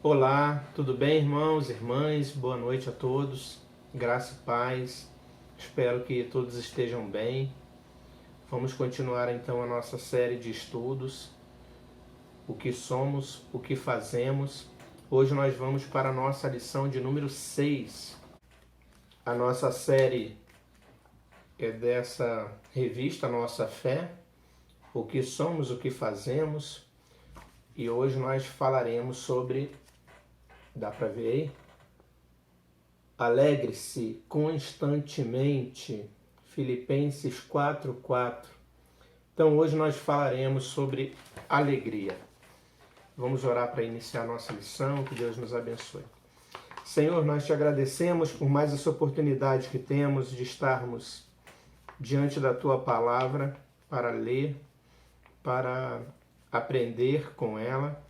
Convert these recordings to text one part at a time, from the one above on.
Olá, tudo bem, irmãos, irmãs? Boa noite a todos. Graça e paz. Espero que todos estejam bem. Vamos continuar então a nossa série de estudos. O que somos, o que fazemos. Hoje nós vamos para a nossa lição de número 6. A nossa série é dessa revista Nossa Fé. O que somos, o que fazemos. E hoje nós falaremos sobre... Dá para ver aí? Alegre-se constantemente, Filipenses 4:4. Então hoje nós falaremos sobre alegria. Vamos orar para iniciar a nossa lição, que Deus nos abençoe. Senhor, nós te agradecemos por mais essa oportunidade que temos de estarmos diante da tua palavra para ler, para aprender com ela,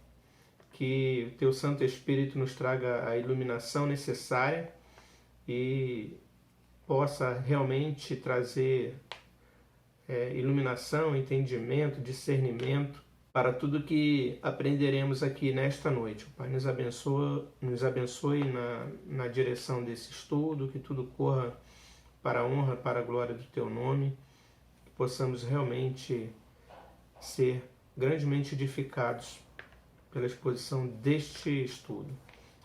que o teu Santo Espírito nos traga a iluminação necessária e possa realmente trazer iluminação, entendimento, discernimento para tudo que aprenderemos aqui nesta noite. O Pai nos abençoe na direção desse estudo, que tudo corra para a honra, para a glória do teu nome, que possamos realmente ser grandemente edificados pela exposição deste estudo.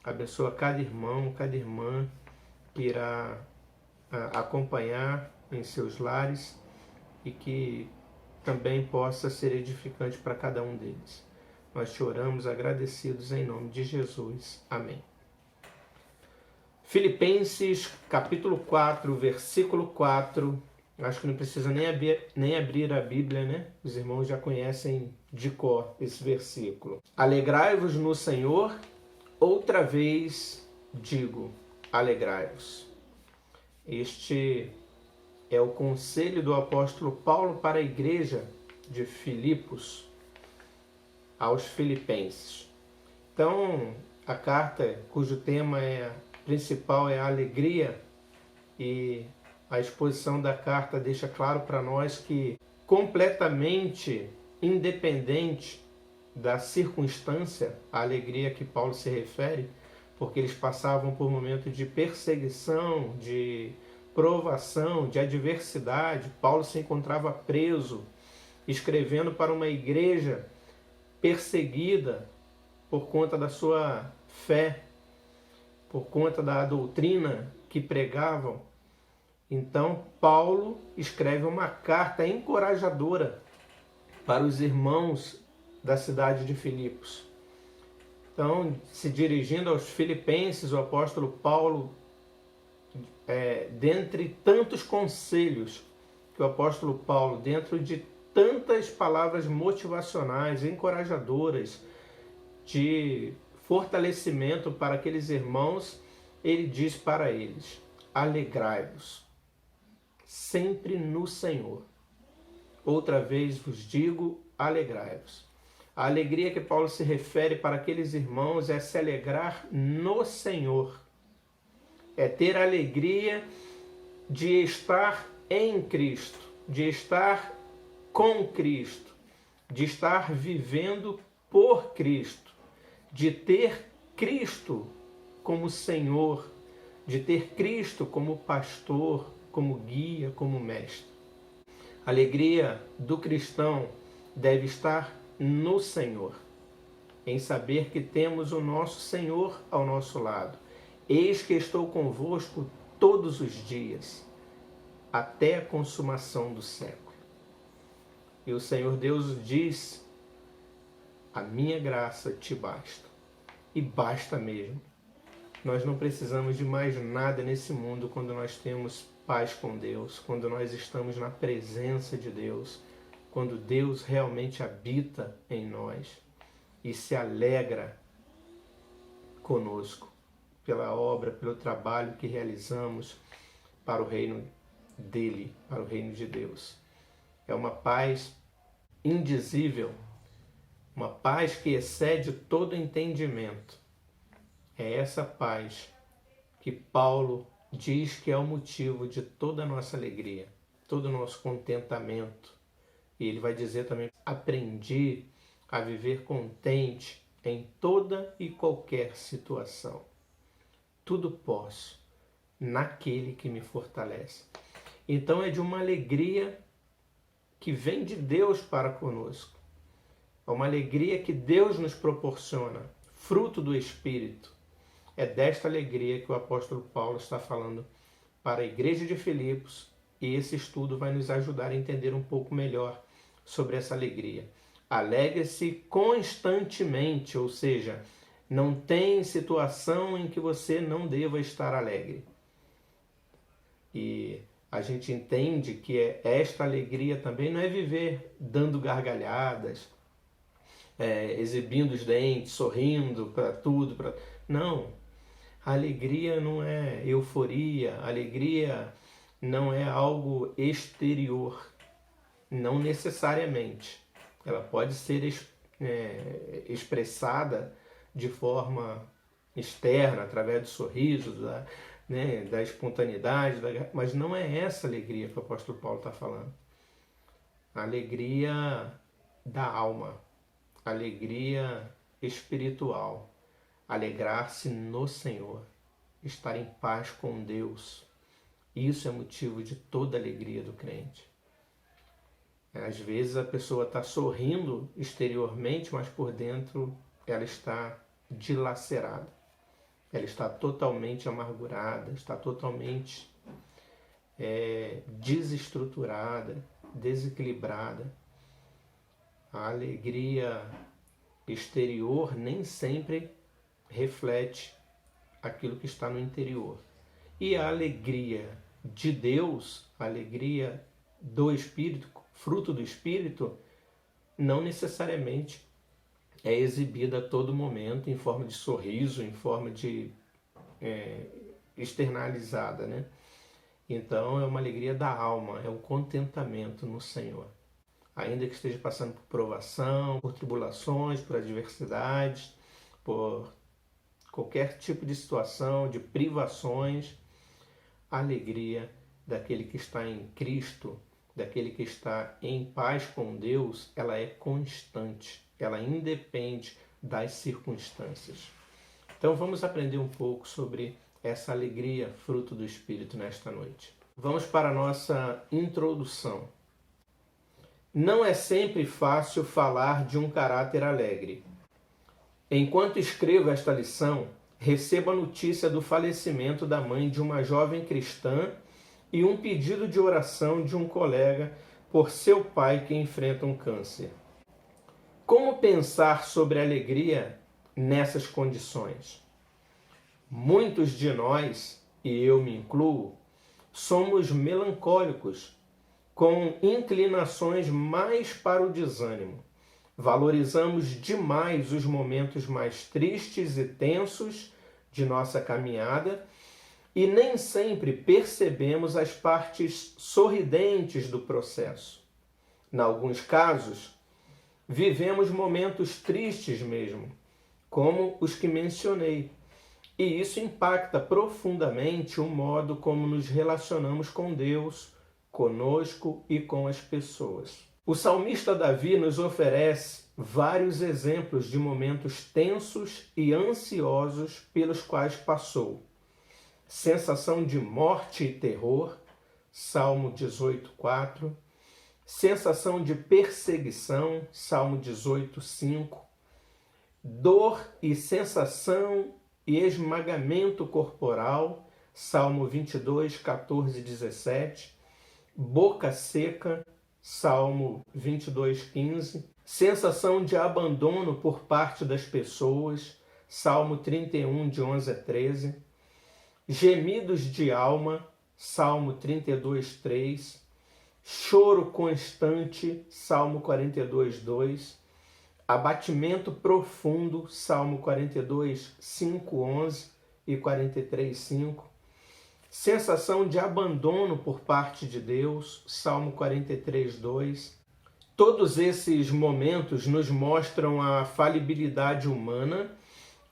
Abençoa cada irmão, cada irmã que irá acompanhar em seus lares e que também possa ser edificante para cada um deles. Nós te oramos agradecidos em nome de Jesus. Amém. Filipenses capítulo 4, versículo 4. Acho que não precisa nem abrir a Bíblia, né? Os irmãos já conhecem de cor esse versículo. Alegrai-vos no Senhor, outra vez digo, alegrai-vos. Este é o conselho do apóstolo Paulo para a igreja de Filipos, aos filipenses. Então, a carta cujo tema principal é a alegria, e a exposição da carta deixa claro para nós que, completamente independente da circunstância, a alegria a que Paulo se refere, porque eles passavam por momentos de perseguição, de provação, de adversidade. Paulo se encontrava preso, escrevendo para uma igreja perseguida por conta da sua fé, por conta da doutrina que pregavam. Então, Paulo escreve uma carta encorajadora para os irmãos da cidade de Filipos. Então, se dirigindo aos filipenses, o apóstolo Paulo, dentre tantos conselhos que o apóstolo Paulo, dentro de tantas palavras motivacionais, encorajadoras, de fortalecimento para aqueles irmãos, ele diz para eles: alegrai-vos sempre no Senhor. Outra vez vos digo, alegrai-vos. A alegria que Paulo se refere para aqueles irmãos é se alegrar no Senhor. É ter a alegria de estar em Cristo, de estar com Cristo, de estar vivendo por Cristo, de ter Cristo como Senhor, de ter Cristo como pastor, como guia, como mestre. A alegria do cristão deve estar no Senhor, em saber que temos o nosso Senhor ao nosso lado. Eis que estou convosco todos os dias, até a consumação do século. E o Senhor Deus diz: a minha graça te basta. E basta mesmo. Nós não precisamos de mais nada nesse mundo quando nós temos paz com Deus, quando nós estamos na presença de Deus, quando Deus realmente habita em nós e se alegra conosco pela obra, pelo trabalho que realizamos para o reino dele, para o reino de Deus. É uma paz indizível, uma paz que excede todo entendimento. É essa paz que Paulo diz que é o motivo de toda a nossa alegria, todo o nosso contentamento. E ele vai dizer também: aprendi a viver contente em toda e qualquer situação. Tudo posso naquele que me fortalece. Então é de uma alegria que vem de Deus para conosco. É uma alegria que Deus nos proporciona, fruto do Espírito. É desta alegria que o apóstolo Paulo está falando para a igreja de Filipos, e esse estudo vai nos ajudar a entender um pouco melhor sobre essa alegria. Alegre-se constantemente, ou seja, não tem situação em que você não deva estar alegre. E a gente entende que esta alegria também não é viver dando gargalhadas, exibindo os dentes, sorrindo para tudo. Não, a alegria não é euforia, a alegria não é algo exterior, não necessariamente. Ela pode ser expressada de forma externa, através do sorriso, da espontaneidade, mas não é essa alegria que o apóstolo Paulo está falando. A alegria da alma, a alegria espiritual, alegrar-se no Senhor, estar em paz com Deus. Isso é motivo de toda a alegria do crente. Às vezes a pessoa está sorrindo exteriormente, mas por dentro ela está dilacerada. Ela está totalmente amargurada, está totalmente desestruturada, desequilibrada. A alegria exterior nem sempre reflete aquilo que está no interior. E a alegria de Deus, a alegria do Espírito, fruto do Espírito, não necessariamente é exibida a todo momento em forma de sorriso, em forma de externalizada, né? Então é uma alegria da alma, é um contentamento no Senhor. Ainda que esteja passando por provação, por tribulações, por adversidades, por qualquer tipo de situação, de privações, a alegria daquele que está em Cristo, daquele que está em paz com Deus, ela é constante, ela independe das circunstâncias. Então vamos aprender um pouco sobre essa alegria, fruto do Espírito, nesta noite. Vamos para a nossa introdução. Não é sempre fácil falar de um caráter alegre. Enquanto escrevo esta lição, recebo a notícia do falecimento da mãe de uma jovem cristã e um pedido de oração de um colega por seu pai que enfrenta um câncer. Como pensar sobre a alegria nessas condições? Muitos de nós, e eu me incluo, somos melancólicos, com inclinações mais para o desânimo. Valorizamos demais os momentos mais tristes e tensos de nossa caminhada e nem sempre percebemos as partes sorridentes do processo. Em alguns casos, vivemos momentos tristes mesmo, como os que mencionei, e isso impacta profundamente o modo como nos relacionamos com Deus, conosco e com as pessoas. O salmista Davi nos oferece vários exemplos de momentos tensos e ansiosos pelos quais passou. Sensação de morte e terror, Salmo 18:4. Sensação de perseguição, Salmo 18:5. Dor e sensação e esmagamento corporal, Salmo 22:14-17. Boca seca, Salmo 22:15. Sensação de abandono por parte das pessoas, Salmo 31, de 11 a 13. Gemidos de alma, Salmo 32:3. Choro constante, Salmo 42:2. Abatimento profundo, Salmo 42:5, 11 e 43:5. Sensação de abandono por parte de Deus, Salmo 43:2. Todos esses momentos nos mostram a falibilidade humana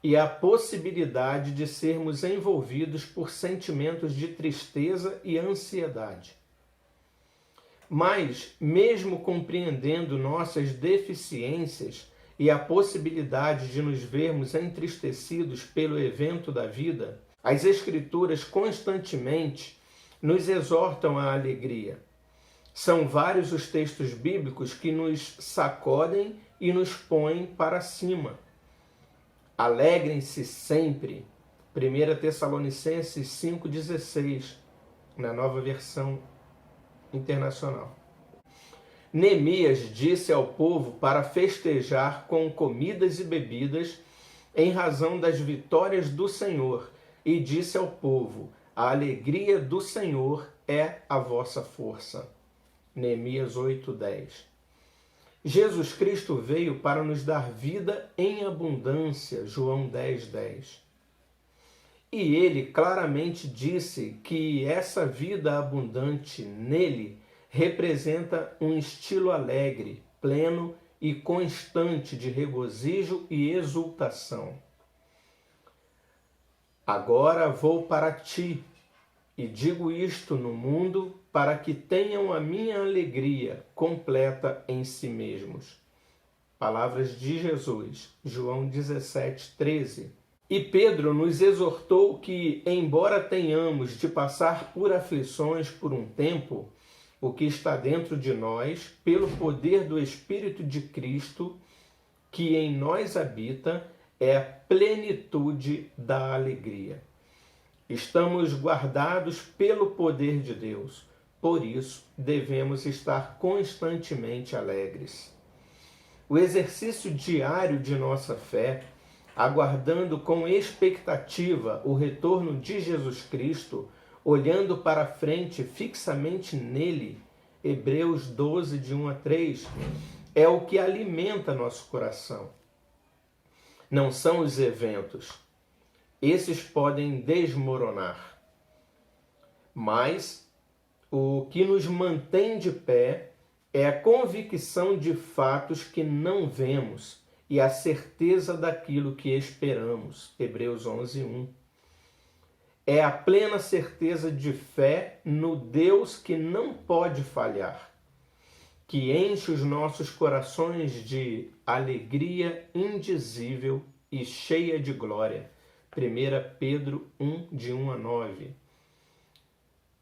e a possibilidade de sermos envolvidos por sentimentos de tristeza e ansiedade. Mas, mesmo compreendendo nossas deficiências e a possibilidade de nos vermos entristecidos pelo evento da vida, as Escrituras constantemente nos exortam à alegria. São vários os textos bíblicos que nos sacodem e nos põem para cima. Alegrem-se sempre. 1 Tessalonicenses 5,16, na Nova Versão Internacional. Neemias disse ao povo para festejar com comidas e bebidas em razão das vitórias do Senhor, e disse ao povo: a alegria do Senhor é a vossa força. Neemias 8:10. Jesus Cristo veio para nos dar vida em abundância. João 10:10. E ele claramente disse que essa vida abundante nele representa um estilo alegre, pleno e constante de regozijo e exultação. Agora vou para ti, e digo isto no mundo, para que tenham a minha alegria completa em si mesmos. Palavras de Jesus, João 17:13. E Pedro nos exortou que, embora tenhamos de passar por aflições por um tempo, o que está dentro de nós, pelo poder do Espírito de Cristo, que em nós habita, é a plenitude da alegria. Estamos guardados pelo poder de Deus, por isso devemos estar constantemente alegres. O exercício diário de nossa fé, aguardando com expectativa o retorno de Jesus Cristo, olhando para frente fixamente nele, Hebreus 12, de 1-3, é o que alimenta nosso coração. Não são os eventos. Esses podem desmoronar. Mas o que nos mantém de pé é a convicção de fatos que não vemos e a certeza daquilo que esperamos. Hebreus 11:1. É a plena certeza de fé no Deus que não pode falhar, que enche os nossos corações de alegria indizível e cheia de glória. 1 Pedro 1, de 1-9.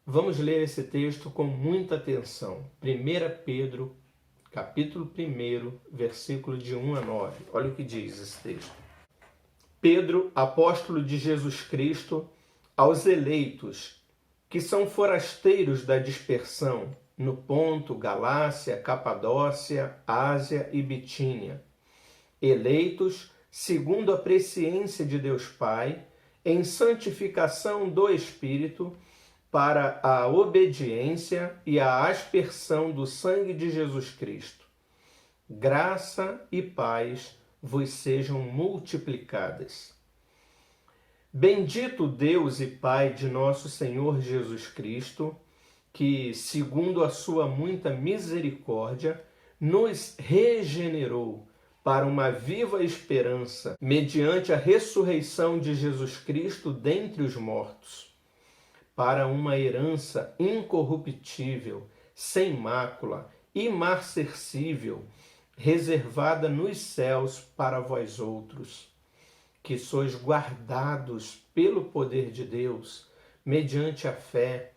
Vamos ler esse texto com muita atenção. 1 Pedro, capítulo 1, versículo de 1-9. Olha o que diz esse texto. Pedro, apóstolo de Jesus Cristo, aos eleitos, que são forasteiros da dispersão, no Ponto, Galácia, Capadócia, Ásia e Bitínia, eleitos segundo a presciência de Deus Pai, em santificação do Espírito, para a obediência e a aspersão do sangue de Jesus Cristo. Graça e paz vos sejam multiplicadas. Bendito Deus e Pai de nosso Senhor Jesus Cristo, que, segundo a sua muita misericórdia, nos regenerou para uma viva esperança, mediante a ressurreição de Jesus Cristo dentre os mortos, para uma herança incorruptível, sem mácula, imarcessível, reservada nos céus para vós outros, que sois guardados pelo poder de Deus, mediante a fé,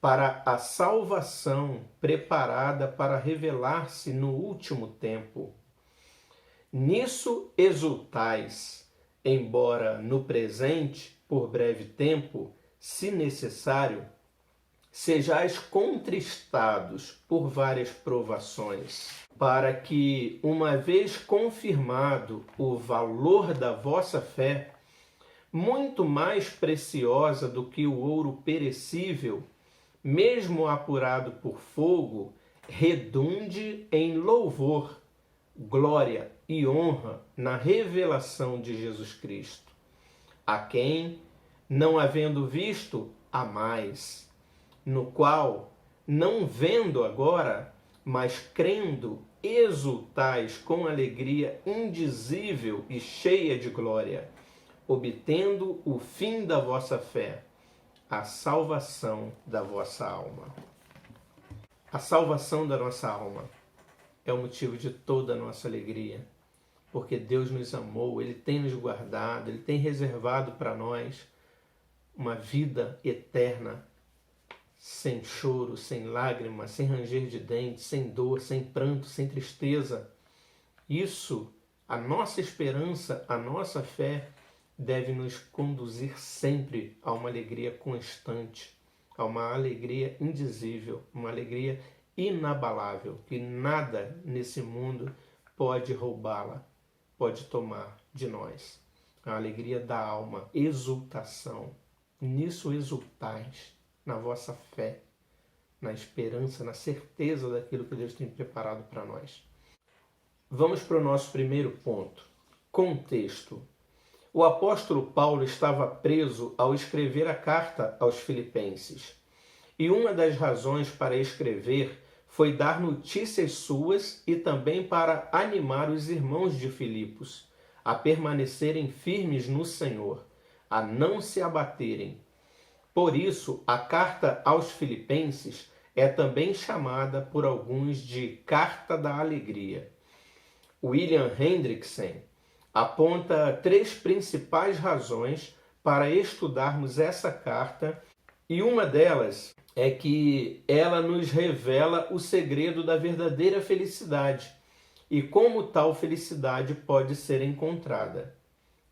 para a salvação preparada para revelar-se no último tempo. Nisso exultais, embora no presente, por breve tempo, se necessário, sejais contristados por várias provações, para que, uma vez confirmado o valor da vossa fé, muito mais preciosa do que o ouro perecível, mesmo apurado por fogo, redunde em louvor, glória e honra na revelação de Jesus Cristo, a quem, não havendo visto, amais, no qual, não vendo agora, mas crendo, exultais com alegria indizível e cheia de glória, obtendo o fim da vossa fé, a salvação da vossa alma. A salvação da nossa alma é o motivo de toda a nossa alegria. porque Deus nos amou, Ele tem nos guardado, Ele tem reservado para nós uma vida eterna, sem choro, sem lágrimas, sem ranger de dentes, sem dor, sem pranto, sem tristeza. Isso, a nossa esperança, a nossa fé, deve nos conduzir sempre a uma alegria constante, a uma alegria indizível, uma alegria inabalável, que nada nesse mundo pode roubá-la, pode tomar de nós. A alegria da alma, exultação. Nisso exultais, na vossa fé, na esperança, na certeza daquilo que Deus tem preparado para nós. Vamos para o nosso primeiro ponto. Contexto. O apóstolo Paulo estava preso ao escrever a carta aos Filipenses. E uma das razões para escrever foi dar notícias suas e também para animar os irmãos de Filipos a permanecerem firmes no Senhor, a não se abaterem. Por isso, a carta aos Filipenses é também chamada por alguns de Carta da Alegria. William Hendrickson aponta 3 principais razões para estudarmos essa carta, e uma delas é que ela nos revela o segredo da verdadeira felicidade e como tal felicidade pode ser encontrada.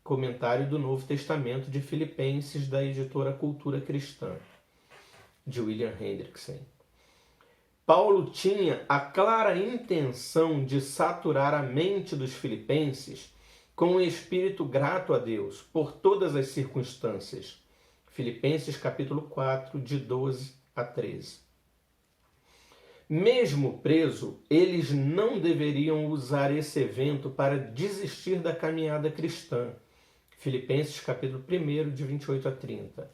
Comentário do Novo Testamento de Filipenses, da editora Cultura Cristã, de William Hendrickson. Paulo tinha a clara intenção de saturar a mente dos filipenses com um espírito grato a Deus por todas as circunstâncias. Filipenses capítulo 4, de 12 a 13. Mesmo preso, eles não deveriam usar esse evento para desistir da caminhada cristã. Filipenses capítulo 1, de 28 a 30.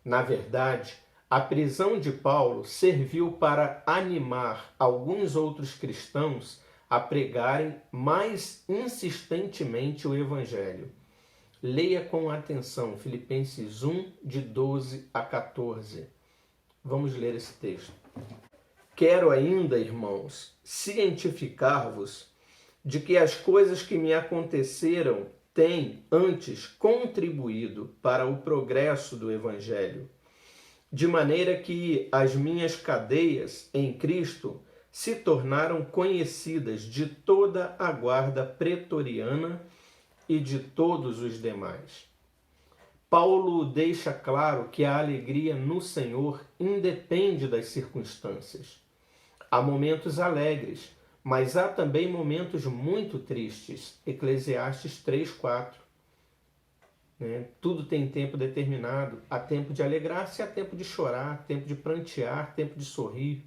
Na verdade, a prisão de Paulo serviu para animar alguns outros cristãos a pregarem mais insistentemente o Evangelho. Leia com atenção Filipenses 1, de 12 a 14. Vamos ler esse texto. Quero ainda, irmãos, cientificar-vos de que as coisas que me aconteceram têm antes contribuído para o progresso do Evangelho, de maneira que as minhas cadeias em Cristo se tornaram conhecidas de toda a guarda pretoriana e de todos os demais. Paulo deixa claro que a alegria no Senhor independe das circunstâncias. Há momentos alegres, mas há também momentos muito tristes. Eclesiastes 3:4. Tudo tem tempo determinado. Há tempo de alegrar-se, há tempo de chorar, tempo de prantear, tempo de sorrir.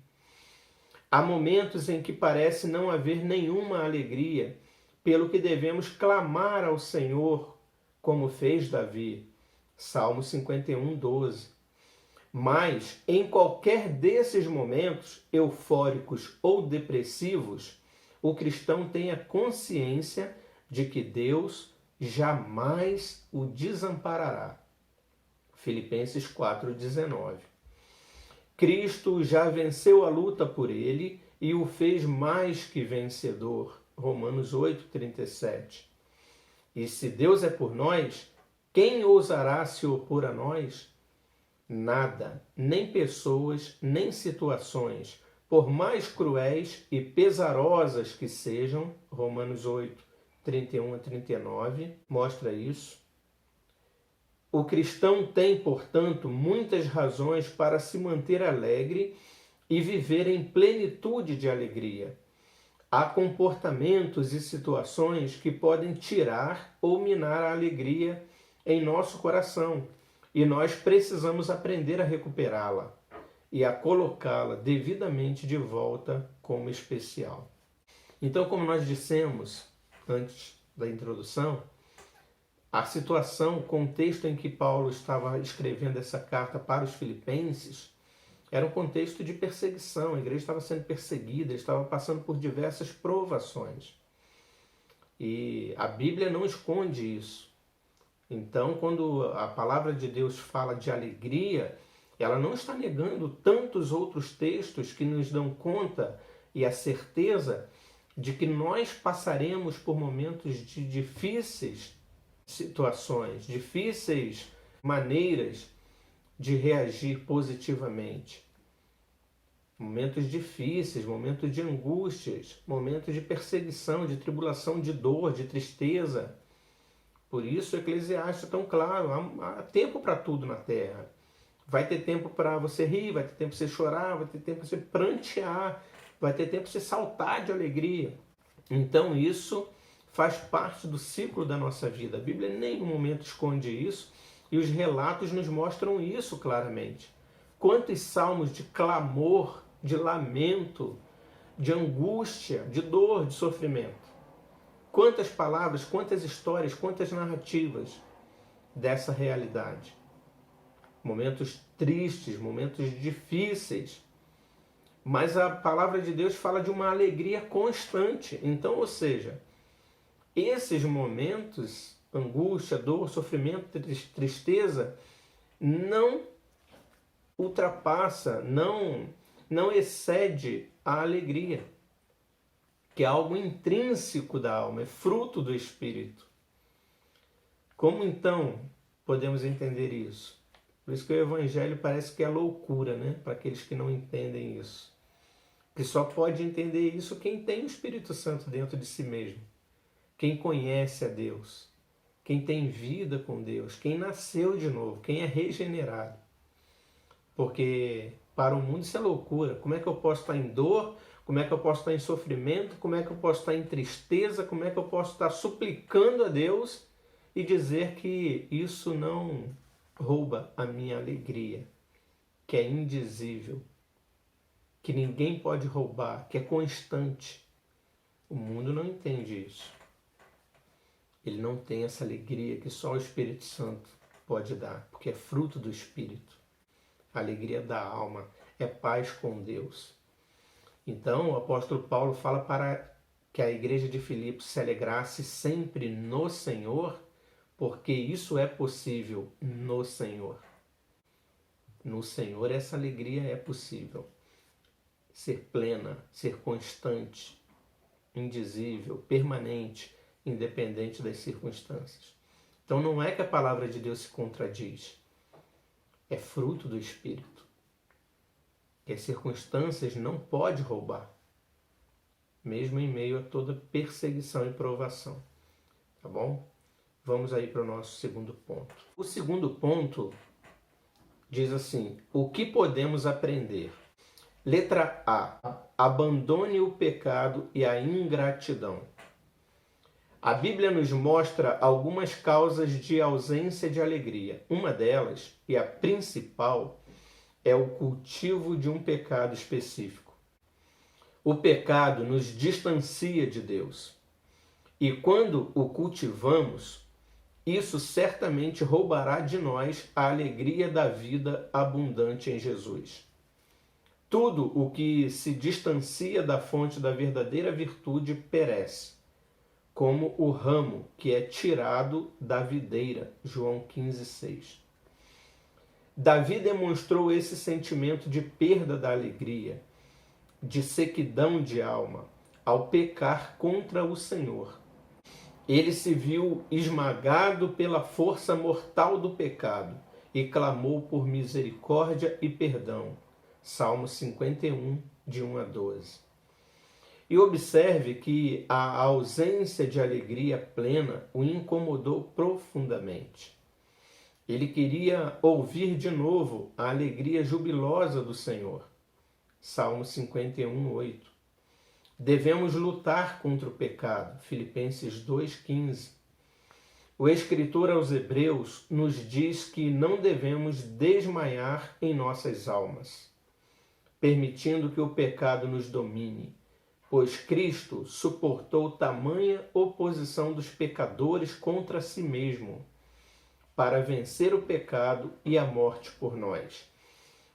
Há momentos em que parece não haver nenhuma alegria, pelo que devemos clamar ao Senhor, como fez Davi. Salmo 51, 12. Mas, em qualquer desses momentos, eufóricos ou depressivos, o cristão tem a consciência de que Deus jamais o desamparará. Filipenses 4:19. Cristo já venceu a luta por ele e o fez mais que vencedor. Romanos 8:37. E se Deus é por nós, quem ousará se opor a nós? Nada, nem pessoas, nem situações, por mais cruéis e pesarosas que sejam. Romanos 8, 31 a 39, mostra isso. O cristão tem, portanto, muitas razões para se manter alegre e viver em plenitude de alegria. Há comportamentos e situações que podem tirar ou minar a alegria em nosso coração, e nós precisamos aprender a recuperá-la e a colocá-la devidamente de volta como especial. Então, como nós dissemos antes da introdução, a situação, o contexto em que Paulo estava escrevendo essa carta para os filipenses era um contexto de perseguição. A igreja estava sendo perseguida, estava passando por diversas provações. E a Bíblia não esconde isso. Então, quando a palavra de Deus fala de alegria, ela não está negando tantos outros textos que nos dão conta e a certeza de que nós passaremos por momentos de difíceis situações, difíceis maneiras de reagir positivamente. Momentos difíceis, momentos de angústias, momentos de perseguição, de tribulação, de dor, de tristeza. Por isso o Eclesiastes é tão claro, há tempo para tudo na terra. Vai ter tempo para você rir, vai ter tempo para você chorar, vai ter tempo para você prantear, vai ter tempo para você saltar de alegria. Então isso faz parte do ciclo da nossa vida. A Bíblia em nenhum momento esconde isso e os relatos nos mostram isso claramente. Quantos salmos de clamor, de lamento, de angústia, de dor, de sofrimento. Quantas palavras, quantas histórias, quantas narrativas dessa realidade. Momentos tristes, momentos difíceis. Mas a palavra de Deus fala de uma alegria constante. Então, ou seja, esses momentos, angústia, dor, sofrimento, tristeza, não ultrapassa, não excede a alegria, que é algo intrínseco da alma, é fruto do Espírito. Como então podemos entender isso? Por isso que o Evangelho parece que é loucura, né? Para aqueles que não entendem isso. Que só pode entender isso quem tem o Espírito Santo dentro de si mesmo. Quem conhece a Deus. Quem tem vida com Deus. Quem nasceu de novo. Quem é regenerado. Porque para o mundo isso é loucura. Como é que eu posso estar em dor? Como é que eu posso estar em sofrimento? Como é que eu posso estar em tristeza? Como é que eu posso estar suplicando a Deus e dizer que isso não rouba a minha alegria, que é indizível, que ninguém pode roubar, que é constante? O mundo não entende isso. Ele não tem essa alegria que só o Espírito Santo pode dar, porque é fruto do Espírito. A alegria da alma é paz com Deus. Então o apóstolo Paulo fala para que a igreja de Filipos se alegrasse sempre no Senhor, porque isso é possível no Senhor. No Senhor essa alegria é possível. Ser plena, ser constante, indizível, permanente, independente das circunstâncias. Então não é que a palavra de Deus se contradiz. É fruto do Espírito. Que as circunstâncias não podem roubar, mesmo em meio a toda perseguição e provação. Tá bom? Vamos aí para o nosso segundo ponto. O segundo ponto diz assim: o que podemos aprender? Letra A. Abandone o pecado e a ingratidão. A Bíblia nos mostra algumas causas de ausência de alegria. Uma delas, e a principal, é o cultivo de um pecado específico. O pecado nos distancia de Deus. E quando o cultivamos, isso certamente roubará de nós a alegria da vida abundante em Jesus. Tudo o que se distancia da fonte da verdadeira virtude perece, como o ramo que é tirado da videira. João 15:6. Davi demonstrou esse sentimento de perda da alegria, de sequidão de alma, ao pecar contra o Senhor. Ele se viu esmagado pela força mortal do pecado e clamou por misericórdia e perdão. Salmo 51, de 1 a 12. E observe que a ausência de alegria plena o incomodou profundamente. Ele queria ouvir de novo a alegria jubilosa do Senhor. Salmo 51, 8. Devemos lutar contra o pecado. Filipenses 2,15. O escritor aos Hebreus nos diz que não devemos desmaiar em nossas almas, permitindo que o pecado nos domine, pois Cristo suportou tamanha oposição dos pecadores contra si mesmo, para vencer o pecado e a morte por nós,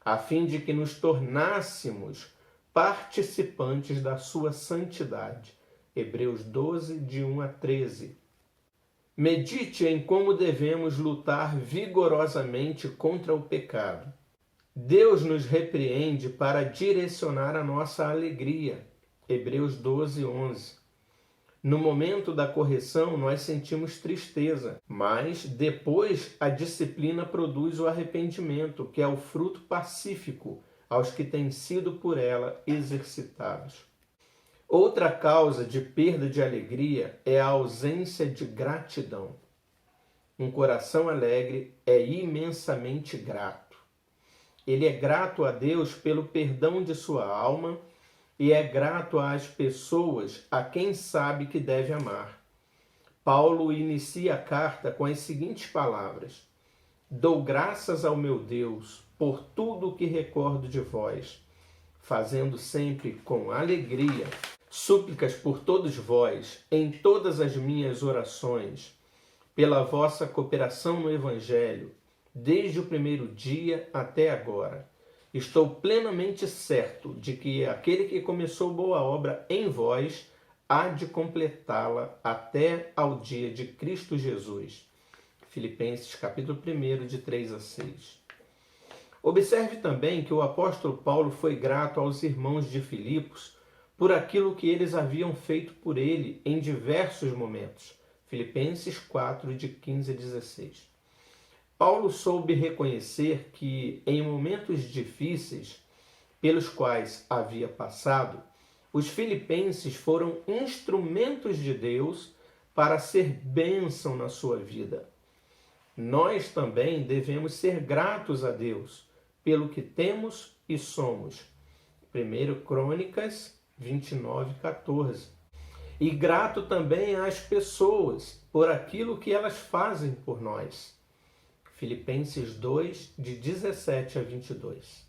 a fim de que nos tornássemos participantes da sua santidade. Hebreus 12, de 1 a 13. Medite em como devemos lutar vigorosamente contra o pecado. Deus nos repreende para direcionar a nossa alegria, Hebreus 12, 11. No momento da correção, nós sentimos tristeza, mas depois a disciplina produz o arrependimento, que é o fruto pacífico aos que têm sido por ela exercitados. Outra causa de perda de alegria é a ausência de gratidão. Um coração alegre é imensamente grato. Ele é grato a Deus pelo perdão de sua alma e é grato às pessoas a quem sabe que deve amar. Paulo inicia a carta com as seguintes palavras: Dou graças ao meu Deus por tudo o que recordo de vós, fazendo sempre com alegria súplicas por todos vós, em todas as minhas orações, pela vossa cooperação no Evangelho, desde o primeiro dia até agora. Estou plenamente certo de que aquele que começou boa obra em vós há de completá-la até ao dia de Cristo Jesus. Filipenses capítulo 1, de 3 a 6. Observe também que o apóstolo Paulo foi grato aos irmãos de Filipos por aquilo que eles haviam feito por ele em diversos momentos. Filipenses 4, de 15 a 16. Paulo soube reconhecer que, em momentos difíceis pelos quais havia passado, os filipenses foram instrumentos de Deus para ser bênção na sua vida. Nós também devemos ser gratos a Deus pelo que temos e somos. 1 Crônicas 29, 14. E grato também às pessoas por aquilo que elas fazem por nós. Filipenses 2, de 17 a 22.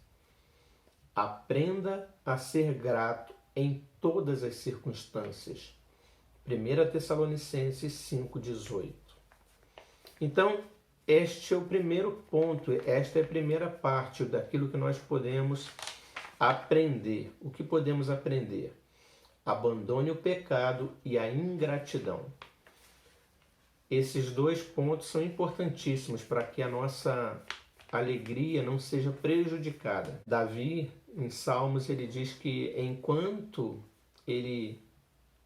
Aprenda a ser grato em todas as circunstâncias. 1 Tessalonicenses 5, 18. Então, este é o primeiro ponto, esta é a primeira parte daquilo que nós podemos aprender. O que podemos aprender? Abandone o pecado e a ingratidão. Esses dois pontos são importantíssimos para que a nossa alegria não seja prejudicada. Davi, em Salmos, ele diz que enquanto ele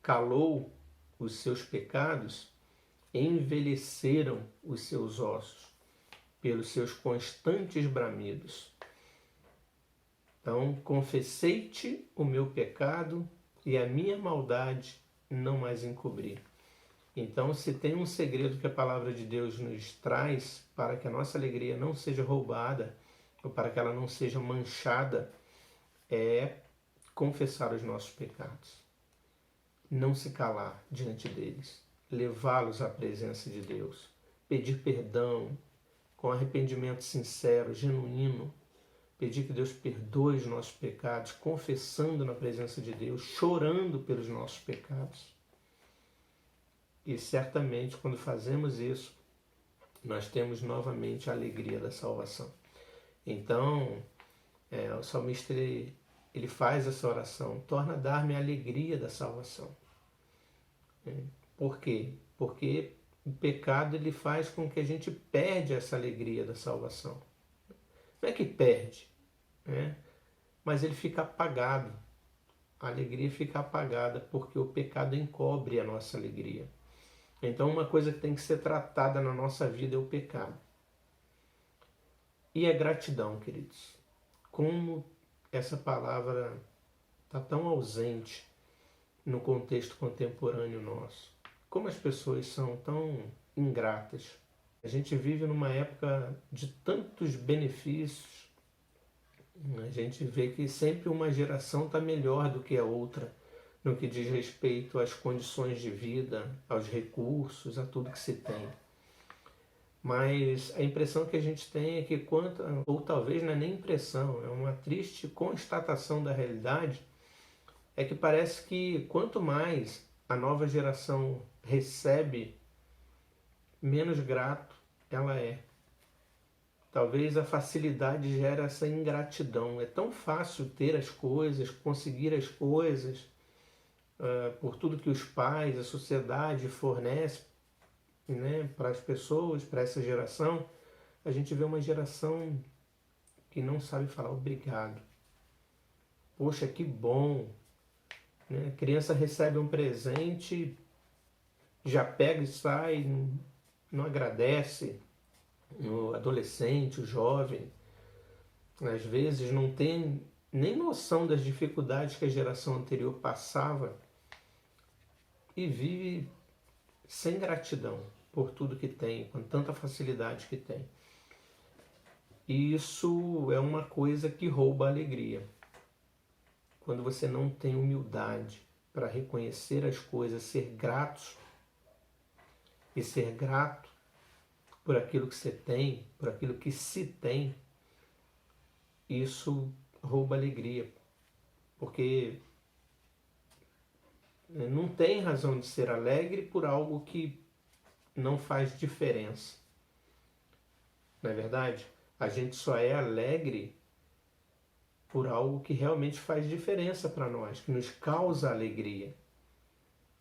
calou os seus pecados, envelheceram os seus ossos pelos seus constantes bramidos. Então, confessei-te o meu pecado e a minha maldade não mais encobri. Então, se tem um segredo que a palavra de Deus nos traz para que a nossa alegria não seja roubada ou para que ela não seja manchada, é confessar os nossos pecados. Não se calar diante deles, levá-los à presença de Deus, pedir perdão com arrependimento sincero, genuíno, pedir que Deus perdoe os nossos pecados, confessando na presença de Deus, chorando pelos nossos pecados. E certamente, quando fazemos isso, nós temos novamente a alegria da salvação. Então, o salmista ele faz essa oração: torna a dar-me a alegria da salvação. Por quê? Porque o pecado ele faz com que a gente perde essa alegria da salvação. Não é que perde, mas ele fica apagado. A alegria fica apagada porque o pecado encobre a nossa alegria. Então, uma coisa que tem que ser tratada na nossa vida é o pecado. E a gratidão, queridos. Como essa palavra está tão ausente no contexto contemporâneo nosso. Como as pessoas são tão ingratas. A gente vive numa época de tantos benefícios. A gente vê que sempre uma geração está melhor do que a outra no que diz respeito às condições de vida, aos recursos, a tudo que se tem. Mas a impressão que a gente tem é que ou talvez não é nem impressão, é uma triste constatação da realidade, é que parece que quanto mais a nova geração recebe, menos grato ela é. Talvez a facilidade gere essa ingratidão. É tão fácil ter as coisas, conseguir as coisas, por tudo que os pais, a sociedade fornece, para as pessoas, para essa geração. A gente vê uma geração que não sabe falar obrigado. Poxa, que bom né? A criança recebe um presente, já pega e sai, não agradece. O adolescente, o jovem, às vezes não tem nem noção das dificuldades que a geração anterior passava e vive sem gratidão por tudo que tem, com tanta facilidade que tem. E isso é uma coisa que rouba a alegria. Quando você não tem humildade para reconhecer as coisas, ser gratos e ser grato por aquilo que você tem, por aquilo que se tem, isso rouba a alegria. Porque não tem razão de ser alegre por algo que não faz diferença. Não é verdade? A gente só é alegre por algo que realmente faz diferença para nós, que nos causa alegria.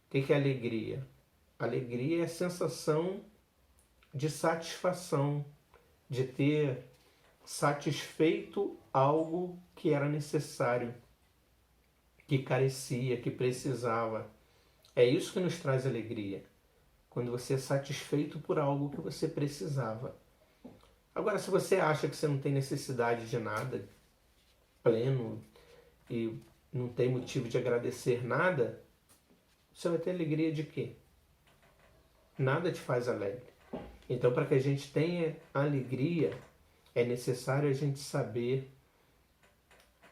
O que é alegria? Alegria é a sensação de satisfação, de ter satisfeito algo que era necessário, que carecia, que precisava. É isso que nos traz alegria, quando você é satisfeito por algo que você precisava. Agora, se você acha que você não tem necessidade de nada, pleno, e não tem motivo de agradecer nada, você vai ter alegria de quê? Nada te faz alegre. Então, para que a gente tenha alegria, é necessário a gente saber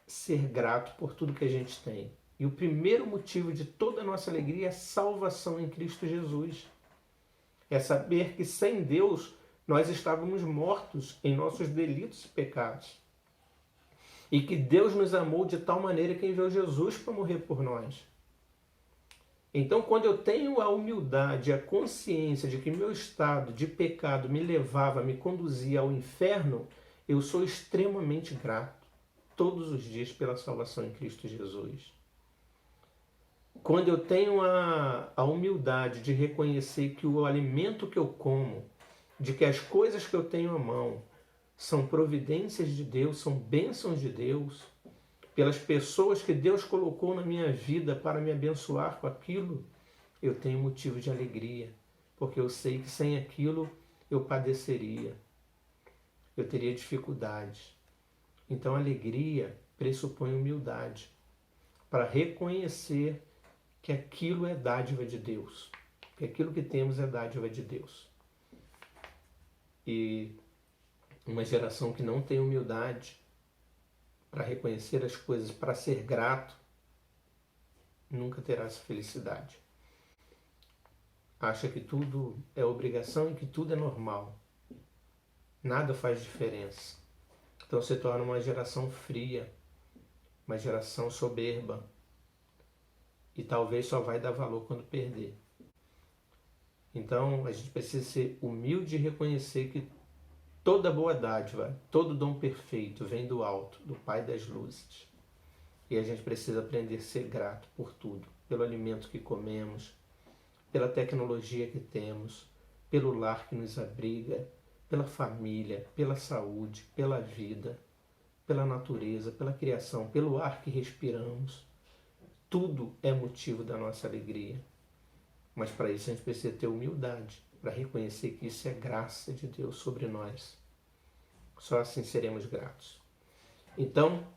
ser grato por tudo que a gente tem. E o primeiro motivo de toda a nossa alegria é salvação em Cristo Jesus. É saber que sem Deus nós estávamos mortos em nossos delitos e pecados. E que Deus nos amou de tal maneira que enviou Jesus para morrer por nós. Então, quando eu tenho a humildade, a consciência de que meu estado de pecado me levava, me conduzia ao inferno, eu sou extremamente grato todos os dias pela salvação em Cristo Jesus. Quando eu tenho a humildade de reconhecer que o alimento que eu como, de que as coisas que eu tenho à mão são providências de Deus, são bênçãos de Deus, pelas pessoas que Deus colocou na minha vida para me abençoar com aquilo, eu tenho motivo de alegria, porque eu sei que sem aquilo eu padeceria, eu teria dificuldades. Então, a alegria pressupõe humildade para reconhecer que aquilo é dádiva de Deus, que aquilo que temos é dádiva de Deus. E uma geração que não tem humildade para reconhecer as coisas, para ser grato, nunca terá essa felicidade. Acha que tudo é obrigação e que tudo é normal. Nada faz diferença. Então se torna uma geração fria, uma geração soberba. E talvez só vai dar valor quando perder. Então a gente precisa ser humilde e reconhecer que toda boa dádiva, todo dom perfeito vem do alto, do Pai das luzes. E a gente precisa aprender a ser grato por tudo, pelo alimento que comemos, pela tecnologia que temos, pelo lar que nos abriga, pela família, pela saúde, pela vida, pela natureza, pela criação, pelo ar que respiramos. Tudo é motivo da nossa alegria. Mas para isso a gente precisa ter humildade, para reconhecer que isso é graça de Deus sobre nós. Só assim seremos gratos. Então,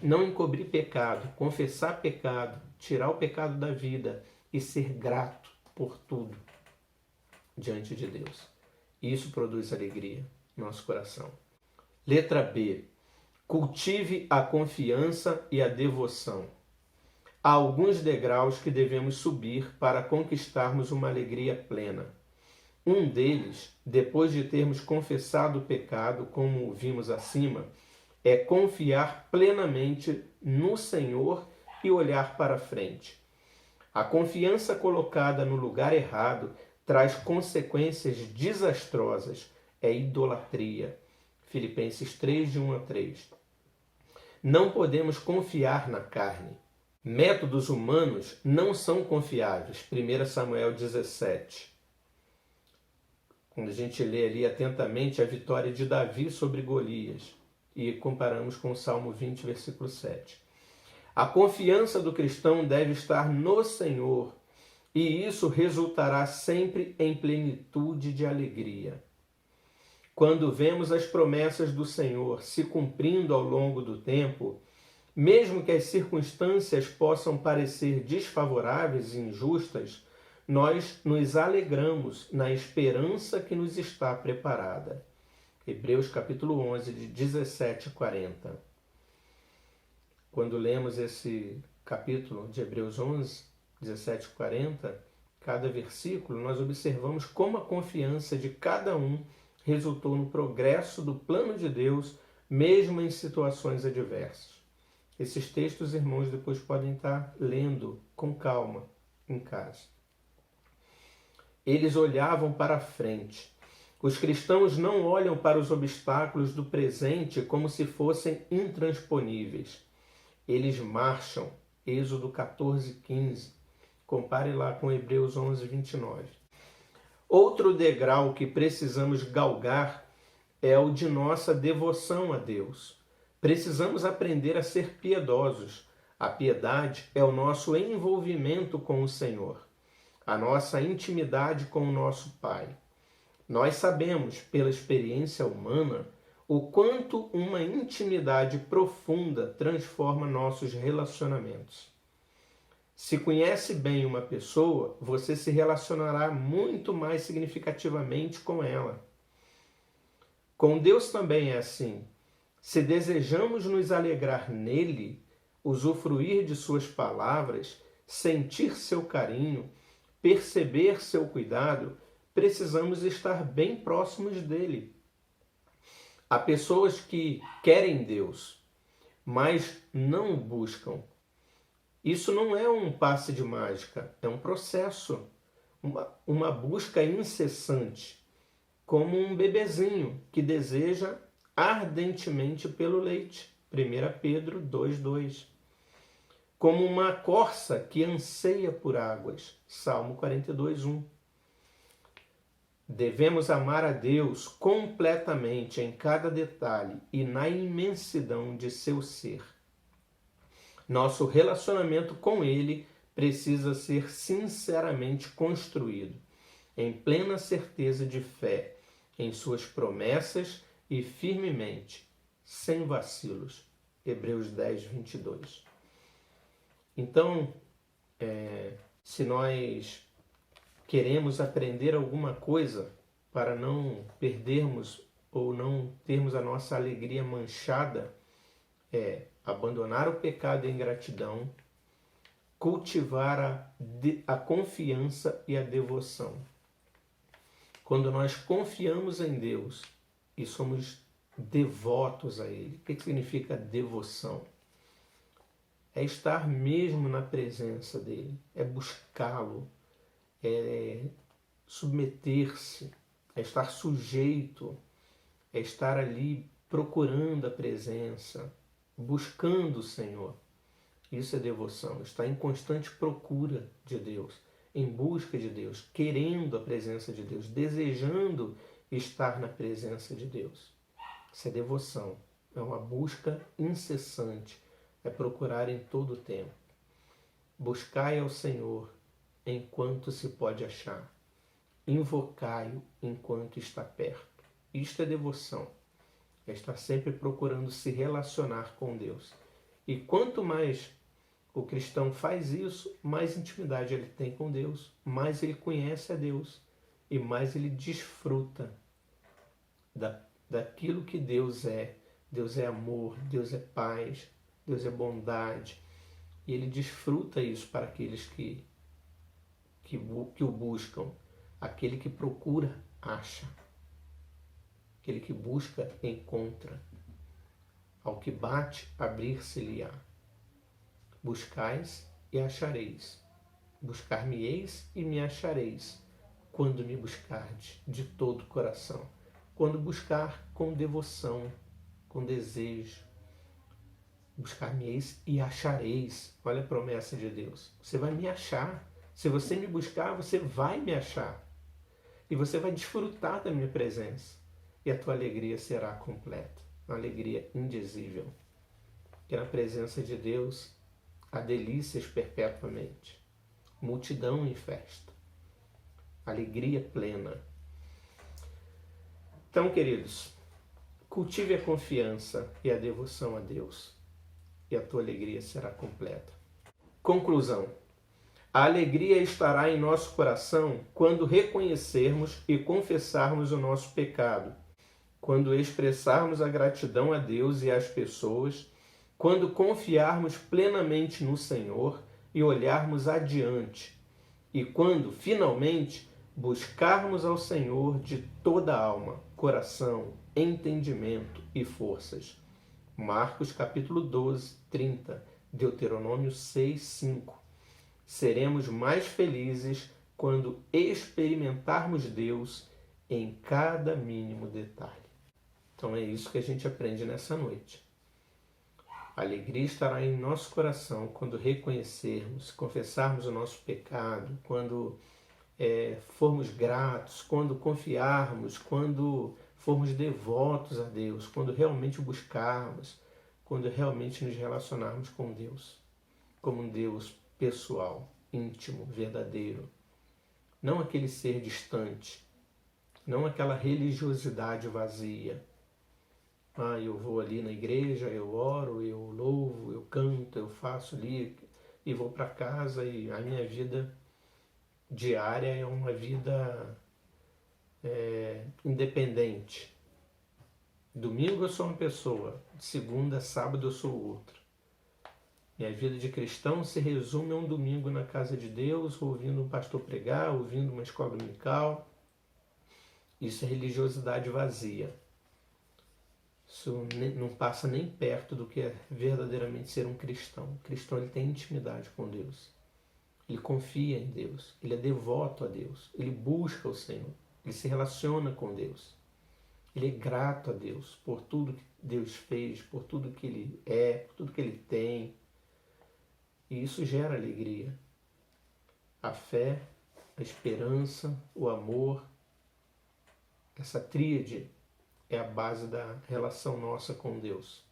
não encobrir pecado, confessar pecado, tirar o pecado da vida e ser grato por tudo diante de Deus. Isso produz alegria no nosso coração. Letra B. Cultive a confiança e a devoção. Há alguns degraus que devemos subir para conquistarmos uma alegria plena. Um deles, depois de termos confessado o pecado, como vimos acima, é confiar plenamente no Senhor e olhar para frente. A confiança colocada no lugar errado traz consequências desastrosas. É idolatria. Filipenses 3, de 1 a 3. Não podemos confiar na carne. Métodos humanos não são confiáveis. 1 Samuel 17. Quando a gente lê ali atentamente a vitória de Davi sobre Golias e comparamos com o Salmo 20, versículo 7. A confiança do cristão deve estar no Senhor, e isso resultará sempre em plenitude de alegria. Quando vemos as promessas do Senhor se cumprindo ao longo do tempo, mesmo que as circunstâncias possam parecer desfavoráveis e injustas, nós nos alegramos na esperança que nos está preparada. Hebreus capítulo 11, de 17 a 40. Quando lemos esse capítulo de Hebreus 11, 17 a 40, cada versículo, nós observamos como a confiança de cada um resultou no progresso do plano de Deus, mesmo em situações adversas. Esses textos, irmãos, depois podem estar lendo com calma em casa. Eles olhavam para a frente. Os cristãos não olham para os obstáculos do presente como se fossem intransponíveis. Eles marcham. Êxodo 14, 15. Compare lá com Hebreus 11, 29. Outro degrau que precisamos galgar é o de nossa devoção a Deus. Precisamos aprender a ser piedosos. A piedade é o nosso envolvimento com o Senhor, a nossa intimidade com o nosso Pai. Nós sabemos, pela experiência humana, o quanto uma intimidade profunda transforma nossos relacionamentos. Se conhece bem uma pessoa, você se relacionará muito mais significativamente com ela. Com Deus também é assim. Se desejamos nos alegrar nele, usufruir de suas palavras, sentir seu carinho, perceber seu cuidado, precisamos estar bem próximos dele. Há pessoas que querem Deus, mas não o buscam. Isso não é um passe de mágica, é um processo, uma busca incessante, como um bebezinho que deseja ardentemente pelo leite. 1 Pedro 2,2. Como uma corça que anseia por águas. Salmo 42,1. Devemos amar a Deus completamente em cada detalhe e na imensidão de seu ser. Nosso relacionamento com Ele precisa ser sinceramente construído, em plena certeza de fé, em suas promessas e firmemente, sem vacilos. Hebreus 10, 22. Então, se nós queremos aprender alguma coisa para não perdermos ou não termos a nossa alegria manchada, abandonar o pecado e a ingratidão, cultivar a confiança e a devoção. Quando nós confiamos em Deus e somos devotos a Ele, o que significa devoção? É estar mesmo na presença dEle, é buscá-lo, é submeter-se, é estar sujeito, é estar ali procurando a presença, buscando o Senhor. Isso é devoção, estar em constante procura de Deus, em busca de Deus, querendo a presença de Deus, desejando estar na presença de Deus. Isso é devoção, é uma busca incessante, é procurar em todo o tempo. Buscai ao Senhor enquanto se pode achar, invocai-o enquanto está perto. Isto é devoção, é estar sempre procurando se relacionar com Deus. E quanto mais o cristão faz isso, mais intimidade ele tem com Deus, mais ele conhece a Deus e mais ele desfruta daquilo que Deus é. Deus é amor, Deus é paz, Deus é bondade. E ele desfruta isso para aqueles que o buscam. Aquele que procura, acha. Aquele que busca, encontra. Ao que bate, abrir-se-lhe-á. Buscais e achareis. Buscar-me-eis e me achareis, quando me buscardes de todo o coração. Quando buscar com devoção, com desejo. Buscar-me-eis e achareis. Olha a promessa de Deus. Você vai me achar. Se você me buscar, você vai me achar. E você vai desfrutar da minha presença. E a tua alegria será completa. Uma alegria indizível. Que na presença de Deus há delícias perpetuamente, multidão em festa, alegria plena. Então, queridos, cultive a confiança e a devoção a Deus, e a tua alegria será completa. Conclusão. A alegria estará em nosso coração quando reconhecermos e confessarmos o nosso pecado, quando expressarmos a gratidão a Deus e às pessoas, quando confiarmos plenamente no Senhor e olharmos adiante, e quando, finalmente, buscarmos ao Senhor de toda a alma, coração, entendimento e forças. Marcos capítulo 12, 30, Deuteronômio 6, 5. Seremos mais felizes quando experimentarmos Deus em cada mínimo detalhe. Então é isso que a gente aprende nessa noite. A alegria estará em nosso coração quando reconhecermos, confessarmos o nosso pecado, quando formos gratos, quando confiarmos, quando formos devotos a Deus, quando realmente buscarmos, quando realmente nos relacionarmos com Deus, como um Deus pessoal, íntimo, verdadeiro. Não aquele ser distante, não aquela religiosidade vazia. Eu vou ali na igreja, eu oro, eu louvo, eu canto, eu faço ali e vou para casa e a minha vida diária é uma vida independente. Domingo eu sou uma pessoa, de segunda a sábado eu sou outra. Minha vida de cristão se resume a um domingo na casa de Deus, ouvindo um pastor pregar, ouvindo uma escola dominical. Isso é religiosidade vazia. Isso não passa nem perto do que é verdadeiramente ser um cristão. O cristão ele tem intimidade com Deus. Ele confia em Deus. Ele é devoto a Deus. Ele busca o Senhor. Ele se relaciona com Deus. Ele é grato a Deus por tudo que Deus fez, por tudo que Ele é, por tudo que Ele tem. E isso gera alegria. A fé, a esperança, o amor, essa tríade é a base da relação nossa com Deus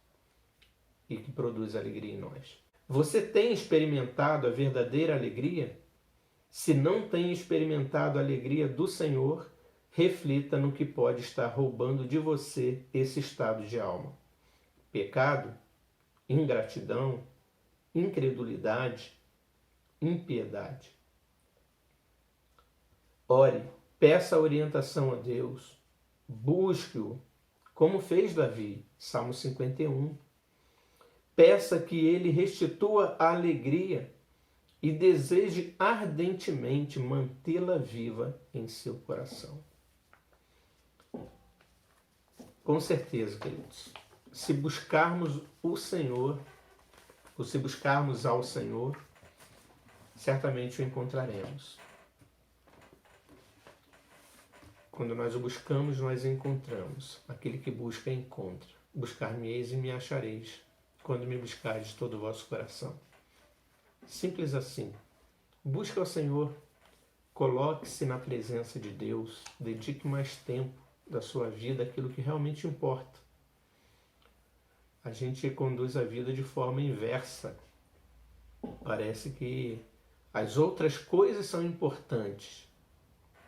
e que produz alegria em nós. Você tem experimentado a verdadeira alegria? Se não tem experimentado a alegria do Senhor, reflita no que pode estar roubando de você esse estado de alma. Pecado, ingratidão, incredulidade, impiedade. Ore, peça orientação a Deus, busque-o, como fez Davi, Salmo 51. Peça que ele restitua a alegria e deseje ardentemente mantê-la viva em seu coração. Com certeza, queridos, se buscarmos o Senhor, ou se buscarmos ao Senhor, certamente o encontraremos. Quando nós o buscamos, nós encontramos. Aquele que busca, encontra. Buscar-me-eis e me achareis, quando me buscardes de todo o vosso coração. Simples assim. Busque ao Senhor, coloque-se na presença de Deus, dedique mais tempo da sua vida àquilo que realmente importa. A gente conduz a vida de forma inversa. Parece que as outras coisas são importantes.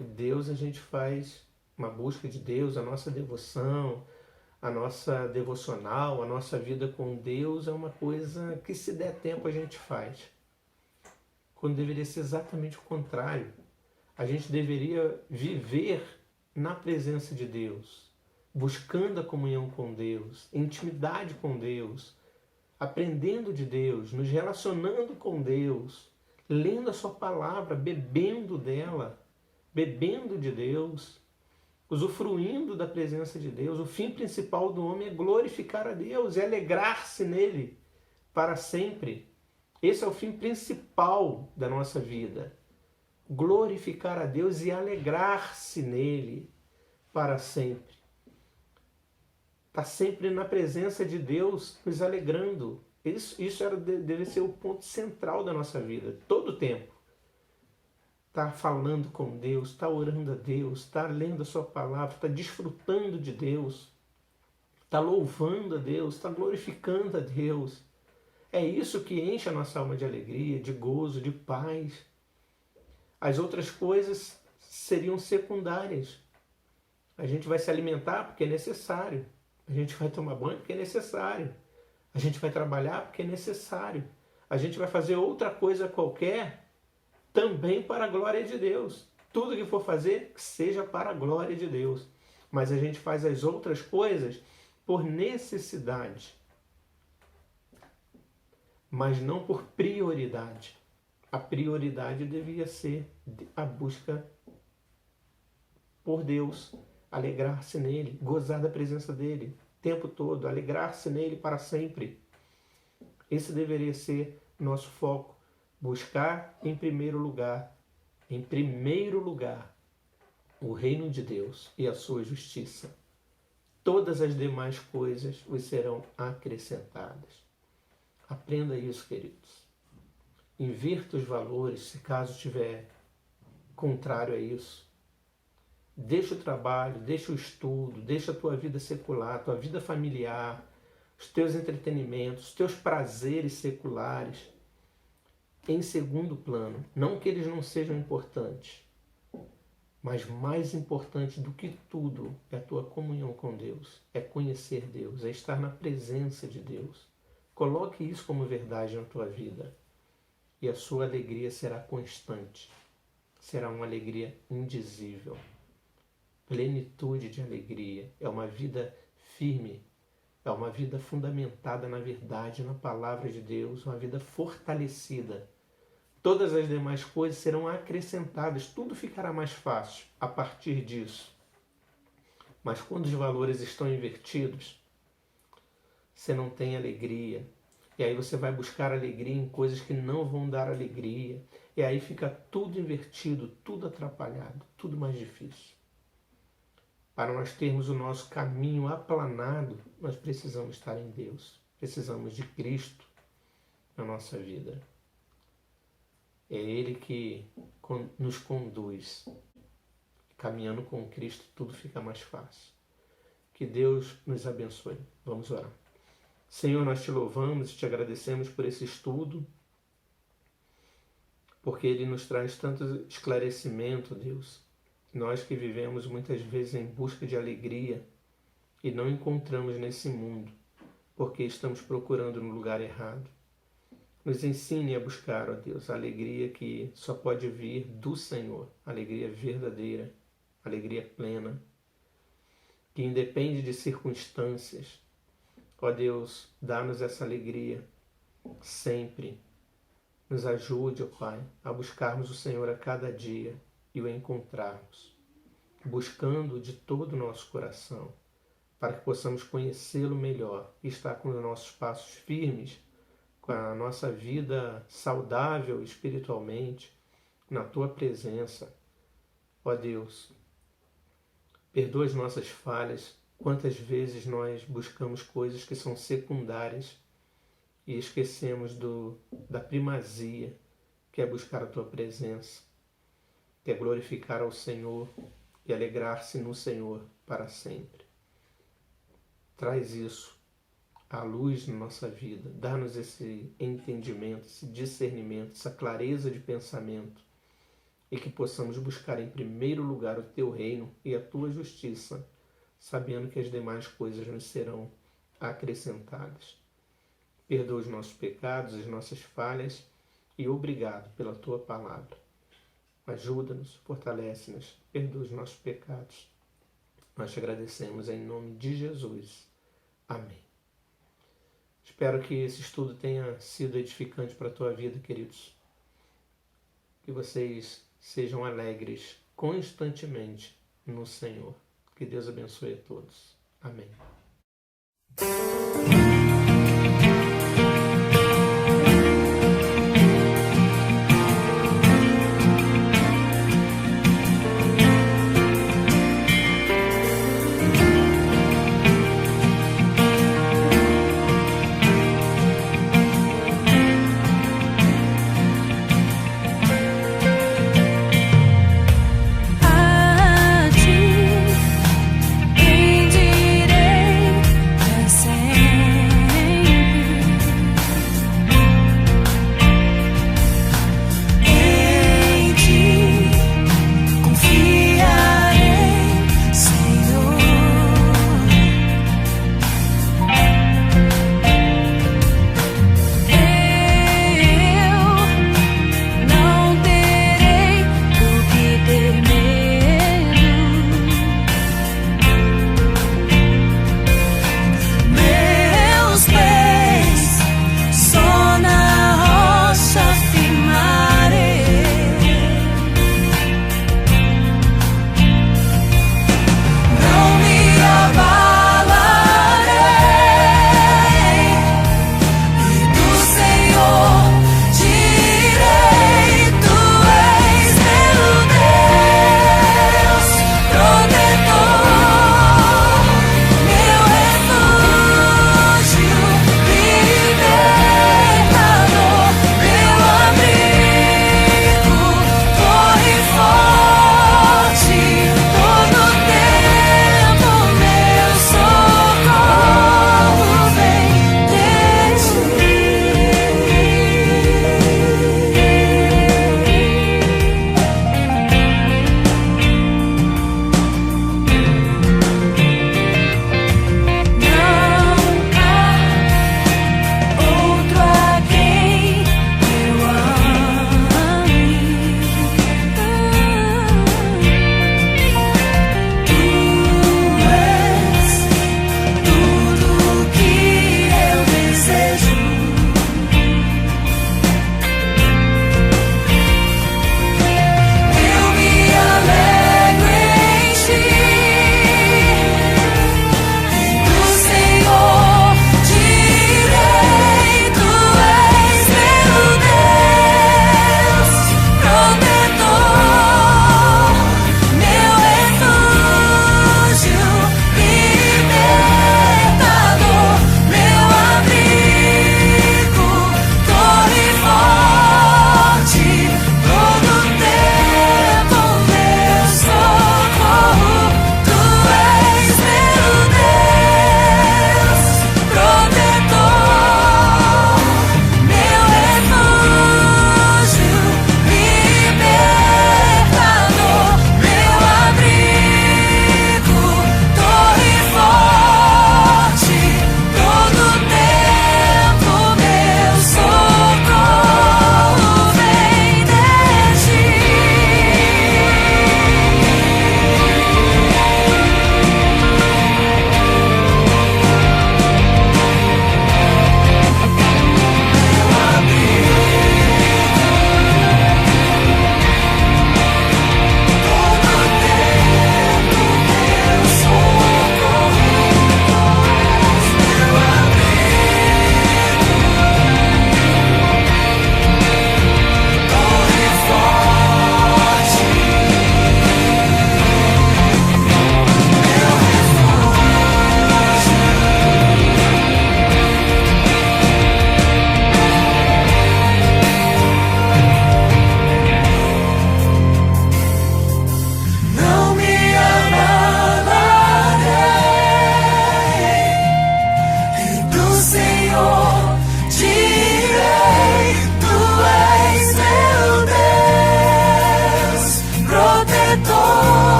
Deus, a gente faz uma busca de Deus, a nossa devoção, a nossa devocional, a nossa vida com Deus é uma coisa que, se der tempo, a gente faz. Quando deveria ser exatamente o contrário. A gente deveria viver na presença de Deus, buscando a comunhão com Deus, intimidade com Deus, aprendendo de Deus, nos relacionando com Deus, lendo a sua palavra, bebendo dela, bebendo de Deus, usufruindo da presença de Deus. O fim principal do homem é glorificar a Deus, é alegrar-se nele para sempre. Esse é o fim principal da nossa vida. Glorificar a Deus e alegrar-se nele para sempre. Está sempre na presença de Deus, nos alegrando. Isso deve ser o ponto central da nossa vida, todo o tempo. Está falando com Deus, está orando a Deus, está lendo a sua palavra, está desfrutando de Deus, está louvando a Deus, está glorificando a Deus. É isso que enche a nossa alma de alegria, de gozo, de paz. As outras coisas seriam secundárias. A gente vai se alimentar porque é necessário. A gente vai tomar banho porque é necessário. A gente vai trabalhar porque é necessário. A gente vai fazer outra coisa qualquer também para a glória de Deus. Tudo que for fazer, que seja para a glória de Deus. Mas a gente faz as outras coisas por necessidade, mas não por prioridade. A prioridade devia ser a busca por Deus, alegrar-se nele, gozar da presença dele o tempo todo, alegrar-se nele para sempre. Esse deveria ser nosso foco, buscar em primeiro lugar, o reino de Deus e a sua justiça. Todas as demais coisas vos serão acrescentadas. Aprenda isso, queridos. Invirta os valores, se caso estiver contrário a isso. Deixa o trabalho, deixa o estudo, deixa a tua vida secular, a tua vida familiar, os teus entretenimentos, os teus prazeres seculares em segundo plano. Não que eles não sejam importantes, mas mais importante do que tudo é a tua comunhão com Deus, é conhecer Deus, é estar na presença de Deus. Coloque isso como verdade na tua vida e a sua alegria será constante, será uma alegria indizível. Plenitude de alegria, é uma vida firme, é uma vida fundamentada na verdade, na palavra de Deus, uma vida fortalecida. Todas as demais coisas serão acrescentadas, tudo ficará mais fácil a partir disso. Mas quando os valores estão invertidos, você não tem alegria. E aí você vai buscar alegria em coisas que não vão dar alegria. E aí fica tudo invertido, tudo atrapalhado, tudo mais difícil. Para nós termos o nosso caminho aplanado, nós precisamos estar em Deus. Precisamos de Cristo na nossa vida. É Ele que nos conduz. Caminhando com Cristo, tudo fica mais fácil. Que Deus nos abençoe. Vamos orar. Senhor, nós te louvamos e te agradecemos por esse estudo, porque ele nos traz tanto esclarecimento, Deus. Nós que vivemos muitas vezes em busca de alegria e não encontramos nesse mundo, porque estamos procurando no lugar errado. Nos ensine a buscar, ó Deus, a alegria que só pode vir do Senhor, alegria verdadeira, alegria plena, que independe de circunstâncias. Ó Deus, dá-nos essa alegria sempre. Nos ajude, ó Pai, a buscarmos o Senhor a cada dia e o encontrarmos, buscando de todo o nosso coração, para que possamos conhecê-lo melhor e estar com os nossos passos firmes, com a nossa vida saudável espiritualmente, na Tua presença. Ó Deus, perdoa as nossas falhas. Quantas vezes nós buscamos coisas que são secundárias e esquecemos da primazia, que é buscar a Tua presença, que é glorificar ao Senhor e alegrar-se no Senhor para sempre. Traz isso à luz na nossa vida, dá-nos esse entendimento, esse discernimento, essa clareza de pensamento, e que possamos buscar em primeiro lugar o Teu reino e a Tua justiça, sabendo que as demais coisas nos serão acrescentadas. Perdoa os nossos pecados, as nossas falhas, e obrigado pela Tua palavra. Ajuda-nos, fortalece-nos, perdoa os nossos pecados. Nós te agradecemos em nome de Jesus. Amém. Espero que esse estudo tenha sido edificante para a tua vida, queridos. Que vocês sejam alegres constantemente no Senhor. Que Deus abençoe a todos. Amém.